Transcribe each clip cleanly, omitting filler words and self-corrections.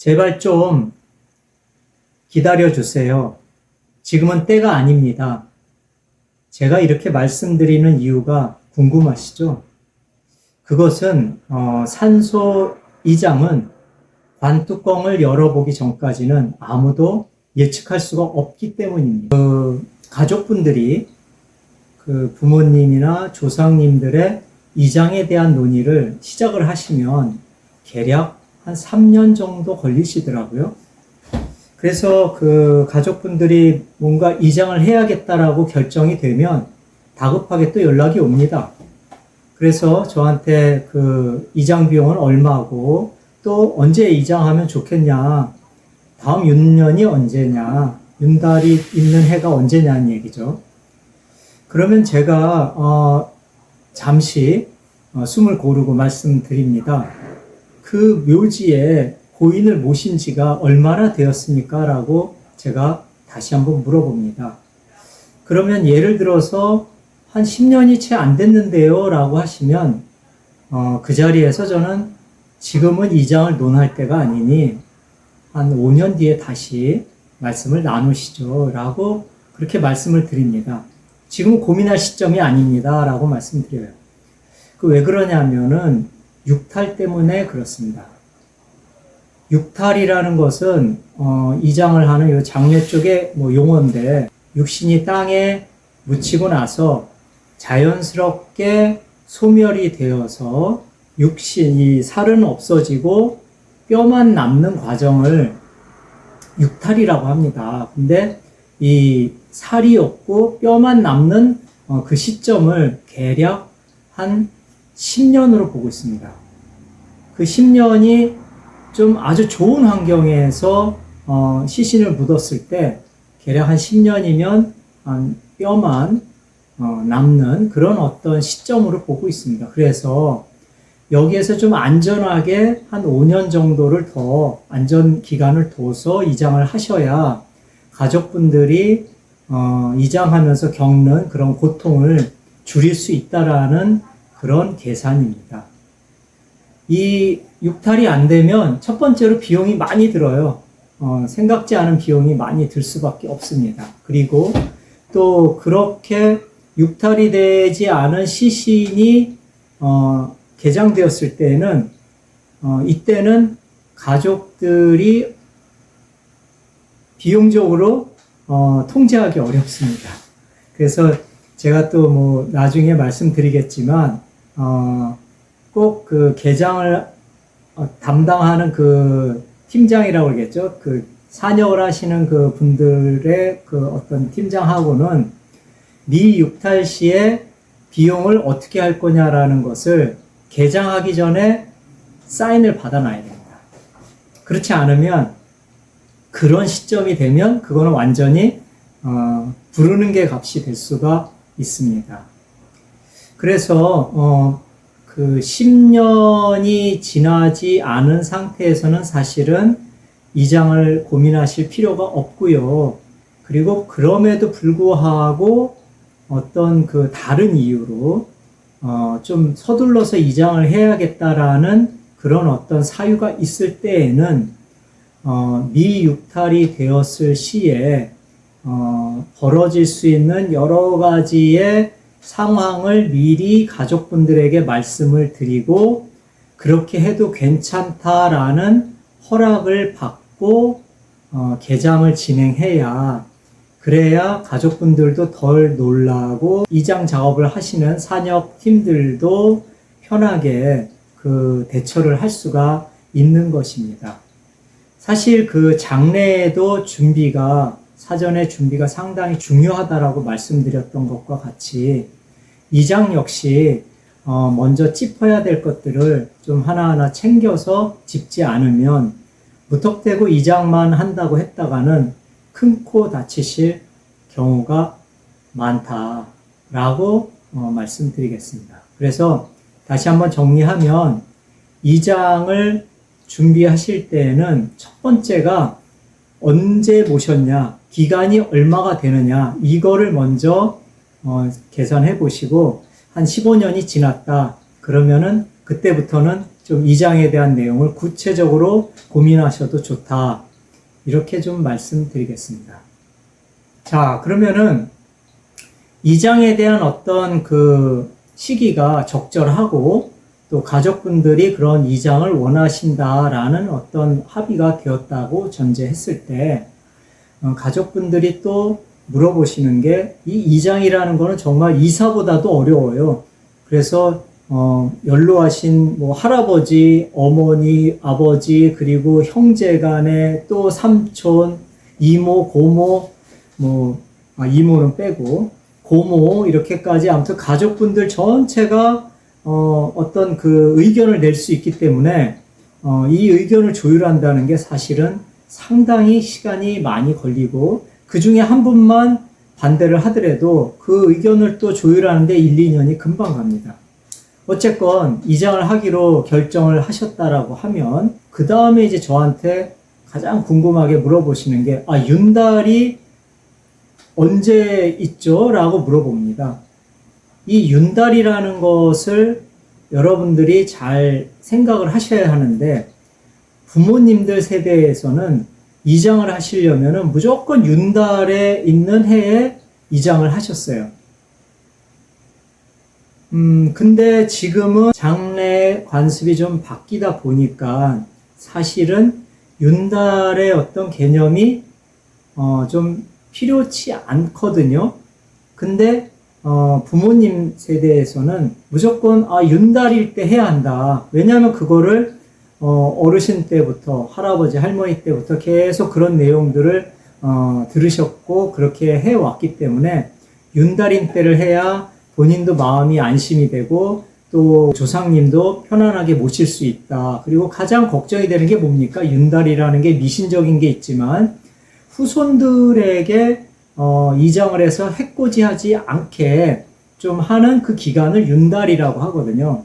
제발 좀 기다려 주세요. 지금은 때가 아닙니다. 제가 이렇게 말씀드리는 이유가 궁금하시죠? 그것은 산소 이장은 관뚜껑을 열어보기 전까지는 아무도 예측할 수가 없기 때문입니다. 가족분들이 부모님이나 조상님들의 이장에 대한 논의를 시작을 하시면 대략 한 3년 정도 걸리시더라고요. 그래서 가족분들이 뭔가 이장을 해야겠다라고 결정이 되면 다급하게 또 연락이 옵니다. 그래서 저한테 이장 비용은 얼마고 또 언제 이장하면 좋겠냐, 다음 윤년이 언제냐, 윤달이 있는 해가 언제냐는 얘기죠. 그러면 제가 잠시 숨을 고르고 말씀드립니다. 그 묘지에 고인을 모신 지가 얼마나 되었습니까? 라고 제가 다시 한번 물어봅니다. 그러면 예를 들어서 한 10년이 채 안 됐는데요 라고 하시면 그 자리에서 저는 지금은 이장을 논할 때가 아니니 한 5년 뒤에 다시 말씀을 나누시죠 라고 그렇게 말씀을 드립니다. 지금은 고민할 시점이 아닙니다 라고 말씀드려요. 왜 그러냐면은 육탈 때문에 그렇습니다. 육탈이라는 것은 이장을 하는 요 장례 쪽의 용어인데, 육신이 땅에 묻히고 나서 자연스럽게 소멸이 되어서 육신이 살은 없어지고 뼈만 남는 과정을 육탈이라고 합니다. 근데 이 살이 없고 뼈만 남는 그 시점을 대략 한 10년으로 보고 있습니다. 그 10년이 좀 아주 좋은 환경에서 시신을 묻었을 때 대략 한 10년이면 한 뼈만 남는 그런 어떤 시점으로 보고 있습니다. 그래서 여기에서 좀 안전하게 한 5년 정도를 더 안전 기간을 둬서 이장을 하셔야 가족분들이 이장하면서 겪는 그런 고통을 줄일 수 있다라는 그런 계산입니다. 이 육탈이 안 되면 첫 번째로 비용이 많이 들어요. 생각지 않은 비용이 많이 들 수밖에 없습니다. 그리고 또 그렇게 육탈이 되지 않은 시신이 개장되었을 때는 이때는 가족들이 비용적으로 통제하기 어렵습니다. 그래서 제가 또 나중에 말씀드리겠지만 꼭 개장을 담당하는 팀장이라고 그러겠죠. 산역을 하시는 분들의 어떤 팀장하고는 미육탈 시에 비용을 어떻게 할 거냐라는 것을 개장하기 전에 사인을 받아놔야 됩니다. 그렇지 않으면 그런 시점이 되면 그거는 완전히 부르는 게 값이 될 수가 있습니다. 그래서 10년이 지나지 않은 상태에서는 사실은 이장을 고민하실 필요가 없고요. 그리고 그럼에도 불구하고 어떤 다른 이유로 좀 서둘러서 이장을 해야겠다라는 그런 어떤 사유가 있을 때에는 미육탈이 되었을 시에 벌어질 수 있는 여러 가지의 상황을 미리 가족분들에게 말씀을 드리고 그렇게 해도 괜찮다라는 허락을 받고 개장을 진행해야, 그래야 가족분들도 덜 놀라고 이장 작업을 하시는 산역 팀들도 편하게 대처를 할 수가 있는 것입니다. 사실 장례에도 사전에 준비가 상당히 중요하다라고 말씀드렸던 것과 같이 이장 역시 먼저 짚어야 될 것들을 좀 하나하나 챙겨서 짚지 않으면 무턱대고 이장만 한다고 했다가는 큰 코 다치실 경우가 많다라고 말씀드리겠습니다. 그래서 다시 한번 정리하면 이장을 준비하실 때에는 첫 번째가 언제 모셨냐, 기간이 얼마가 되느냐, 이거를 먼저 계산해 보시고 한 15년이 지났다 그러면은 그때부터는 좀 이장에 대한 내용을 구체적으로 고민하셔도 좋다. 이렇게 좀 말씀드리겠습니다. 자, 그러면은 이장에 대한 어떤 그 시기가 적절하고 또 가족분들이 그런 이장을 원하신다라는 어떤 합의가 되었다고 전제했을 때 가족분들이 또 물어보시는 게 이 이장이라는 거는 정말 이사보다도 어려워요. 그래서 연로하신 뭐 할아버지, 어머니, 아버지, 그리고 형제간에 또 삼촌, 이모, 고모, 이모는 빼고 고모 이렇게까지 아무튼 가족분들 전체가 어떤 그 의견을 낼 수 있기 때문에 이 의견을 조율한다는 게 사실은 상당히 시간이 많이 걸리고 그 중에 한 분만 반대를 하더라도 그 의견을 또 조율하는데 1, 2년이 금방 갑니다. 어쨌건 이장을 하기로 결정을 하셨다라고 하면 그 다음에 이제 저한테 가장 궁금하게 물어보시는 게 윤달이 언제 있죠? 라고 물어봅니다. 이 윤달이라는 것을 여러분들이 잘 생각을 하셔야 하는데 부모님들 세대에서는 이장을 하시려면은 무조건 윤달에 있는 해에 이장을 하셨어요. 근데 지금은 장래 관습이 좀 바뀌다 보니까 사실은 윤달의 어떤 개념이 좀 필요치 않거든요. 근데 부모님 세대에서는 무조건 윤달일 때 해야 한다. 왜냐하면 그거를 어르신 때부터 할아버지 할머니 때부터 계속 그런 내용들을 들으셨고 그렇게 해왔기 때문에 윤달인 때를 해야 본인도 마음이 안심이 되고 또 조상님도 편안하게 모실 수 있다. 그리고 가장 걱정이 되는 게 뭡니까? 윤달이라는 게 미신적인 게 있지만 후손들에게 이장을 해서 해코지하지 않게 좀 하는 그 기간을 윤달이라고 하거든요.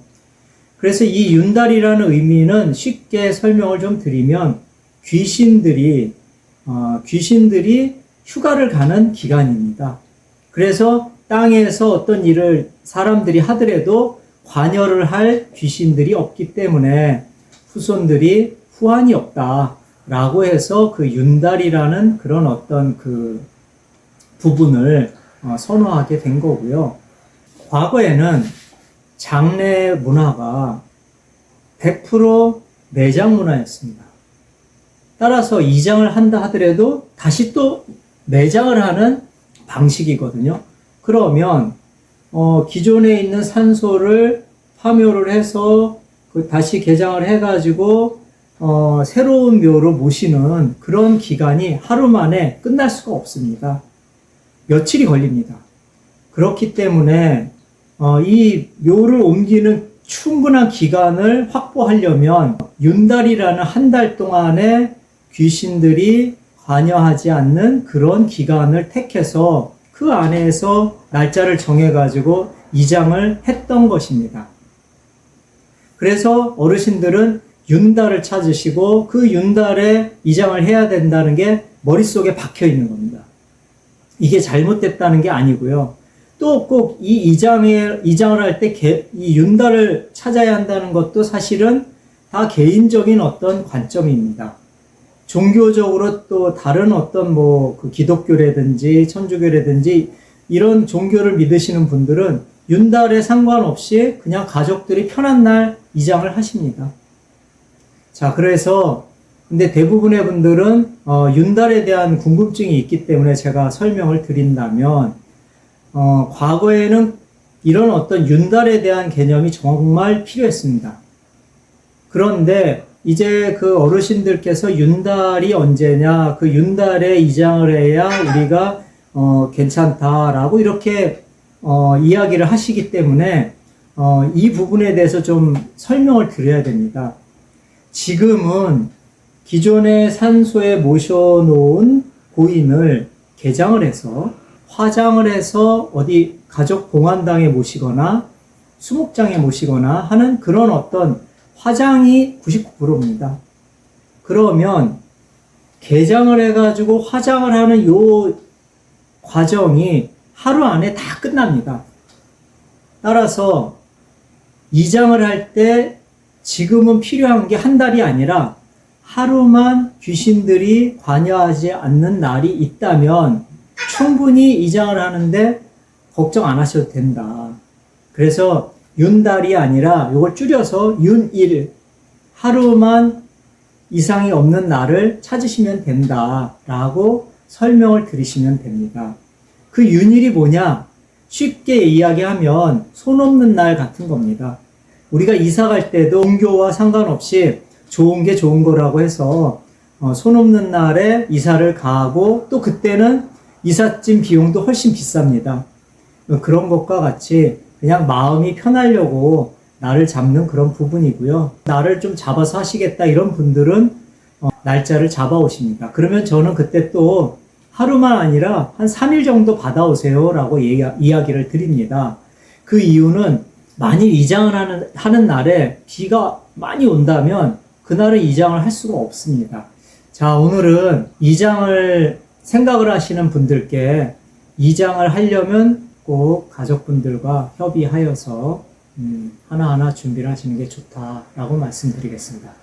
그래서 이 윤달이라는 의미는 쉽게 설명을 좀 드리면 귀신들이 휴가를 가는 기간입니다. 그래서 땅에서 어떤 일을 사람들이 하더라도 관여를 할 귀신들이 없기 때문에 후손들이 후환이 없다라고 해서 그 윤달이라는 그런 어떤 그 부분을 선호하게 된 거고요. 과거에는 장례 문화가 100% 매장 문화였습니다. 따라서 이장을 한다 하더라도 다시 또 매장을 하는 방식이거든요. 그러면 기존에 있는 산소를 파묘를 해서 다시 개장을 해가지고 새로운 묘로 모시는 그런 기간이 하루 만에 끝날 수가 없습니다. 며칠이 걸립니다. 그렇기 때문에 이 묘를 옮기는 충분한 기간을 확보하려면 윤달이라는 한 달 동안에 귀신들이 관여하지 않는 그런 기간을 택해서 그 안에서 날짜를 정해가지고 이장을 했던 것입니다. 그래서 어르신들은 윤달을 찾으시고 그 윤달에 이장을 해야 된다는 게 머릿속에 박혀 있는 겁니다. 이게 잘못됐다는 게 아니고요. 또 꼭 이 이장을 할 때 이 윤달을 찾아야 한다는 것도 사실은 다 개인적인 어떤 관점입니다. 종교적으로 또 다른 어떤 그 기독교라든지 천주교라든지 이런 종교를 믿으시는 분들은 윤달에 상관없이 그냥 가족들이 편한 날 이장을 하십니다. 자, 그래서 근데 대부분의 분들은 윤달에 대한 궁금증이 있기 때문에 제가 설명을 드린다면 과거에는 이런 어떤 윤달에 대한 개념이 정말 필요했습니다. 그런데 이제 그 어르신들께서 윤달이 언제냐, 그 윤달에 이장을 해야 우리가 괜찮다라고 이렇게 이야기를 하시기 때문에 이 부분에 대해서 좀 설명을 드려야 됩니다. 지금은 기존의 산소에 모셔놓은 고인을 개장을 해서 화장을 해서 어디 가족 봉안당에 모시거나 수목장에 모시거나 하는 그런 어떤 화장이 99%입니다. 그러면 개장을 해가지고 화장을 하는 요 과정이 하루 안에 다 끝납니다. 따라서 이장을 할 때 지금은 필요한 게 한 달이 아니라 하루만 귀신들이 관여하지 않는 날이 있다면 충분히 이장을 하는데 걱정 안 하셔도 된다. 그래서 윤달이 아니라 이걸 줄여서 윤일, 하루만 이상이 없는 날을 찾으시면 된다라고 설명을 드리시면 됩니다. 그 윤일이 뭐냐? 쉽게 이야기하면 손 없는 날 같은 겁니다. 우리가 이사 갈 때도 종교와 상관없이 좋은 게 좋은 거라고 해서 손 없는 날에 이사를 가고 또 그때는 이삿짐 비용도 훨씬 비쌉니다. 그런 것과 같이 그냥 마음이 편하려고 날을 잡는 그런 부분이고요. 날을 좀 잡아서 하시겠다 이런 분들은 날짜를 잡아 오십니다. 그러면 저는 그때 또 하루만 아니라 한 3일 정도 받아오세요 라고 이야기를 드립니다. 그 이유는 만일 이장을 하는 날에 비가 많이 온다면 그날은 이장을 할 수가 없습니다. 자, 오늘은 이장을 생각을 하시는 분들께 이장을 하려면 꼭 가족분들과 협의하여서 하나하나 준비를 하시는 게 좋다라고 말씀드리겠습니다.